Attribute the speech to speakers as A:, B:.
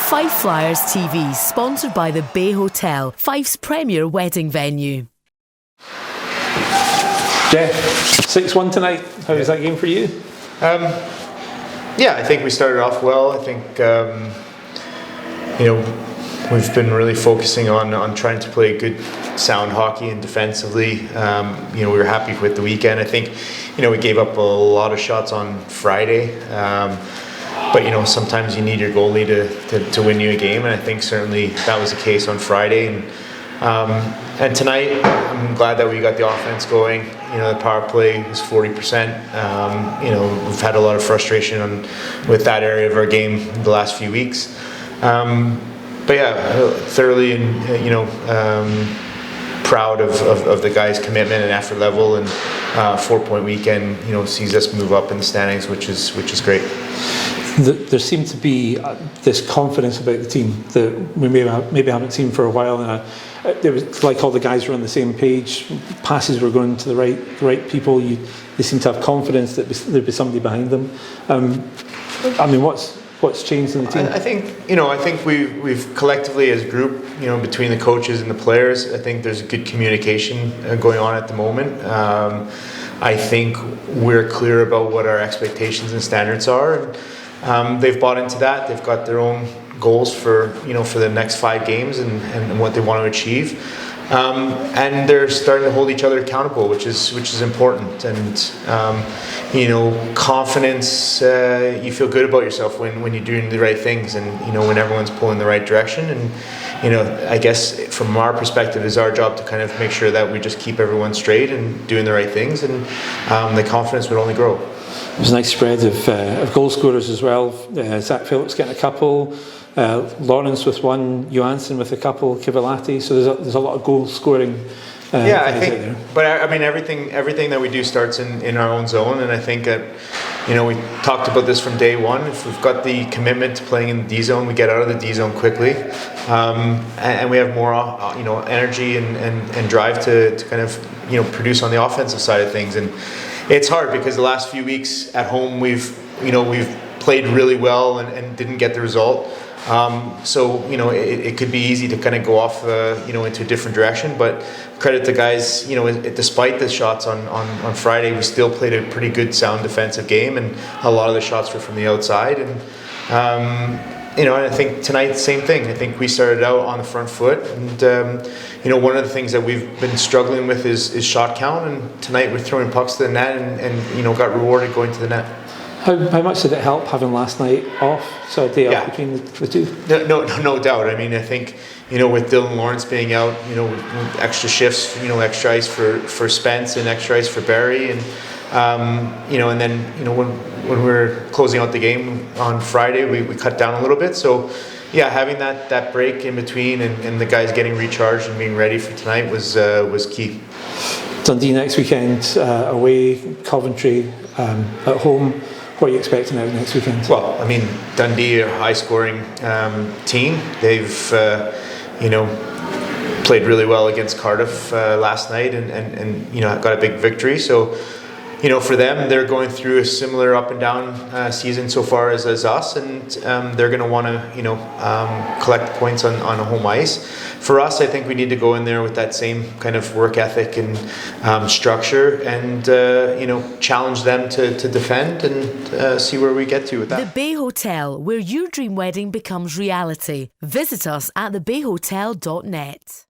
A: Fife Flyers TV, sponsored by the Bay Hotel, Fife's premier wedding venue.
B: Jeff, 6-1 tonight. How was that game for you?
C: Yeah, I think we started off well. I think we've been really focusing on trying to play good, sound hockey and defensively. We were happy with the weekend. I think we gave up a lot of shots on Friday, but sometimes you need your goalie to win you a game, and I think certainly that was the case on Friday. And tonight, I'm glad that we got the offense going. The power play is 40%. We've had a lot of frustration with that area of our game the last few weeks. But yeah, thoroughly and proud of the guys' commitment and effort level, and 4-point weekend sees us move up in the standings, which is great.
B: There seemed to be this confidence about the team that we maybe haven't seen for a while, and it was like all the guys were on the same page. Passes were going to the right people. They seemed to have confidence that there'd be somebody behind them. What's changed in the team?
C: I think we've collectively as a group, between the coaches and the players, I think there's good communication going on at the moment. I think we're clear about what our expectations and standards are. They've bought into that. They've got their own goals for the next 5 games and what they want to achieve. And they're starting to hold each other accountable, which is important. And confidence. You feel good about yourself when you're doing the right things, and when everyone's pulling the right direction. And I guess from our perspective, it's our job to kind of make sure that we just keep everyone straight and doing the right things, and the confidence would only grow.
B: There's a nice spread of goal scorers as well. Zach Phillips getting a couple, Lawrence with one, Johansson with a couple, Kivilati. So there's a lot of goal scoring.
C: I think, but I mean everything that we do starts in our own zone, and I think that we talked about this from day one. If we've got the commitment to playing in the D zone, we get out of the D zone quickly, and we have more energy and drive to kind of produce on the offensive side of things. And it's hard because the last few weeks at home we've played really well and didn't get the result. So it could be easy to kind of go off into a different direction, but credit the guys, despite the shots on Friday, we still played a pretty good sound defensive game, and a lot of the shots were from the outside. And and I think tonight same thing. I think we started out on the front foot, and one of the things that we've been struggling with is shot count, and tonight we're throwing pucks to the net and got rewarded going to the net.
B: How much did it help having last night off, so a day off between the two?
C: No doubt. I mean, I think with Dylan Lawrence being out, with extra shifts, extra ice for Spence and extra ice for Barry, and and then when we were closing out the game on Friday, we cut down a little bit. So yeah, having that break in between and the guys getting recharged and being ready for tonight was key.
B: Dundee next weekend, away, Coventry at home. What are you expecting out next weekend?
C: Well, I mean, Dundee are a high-scoring team. They've, played really well against Cardiff last night and got a big victory. So, for them, they're going through a similar up and down season so far as us, and they're going to want to, collect points on a home ice. For us, I think we need to go in there with that same kind of work ethic and structure, and challenge them to defend and see where we get to with that.
A: The Bay Hotel, where your dream wedding becomes reality. Visit us at thebayhotel.net.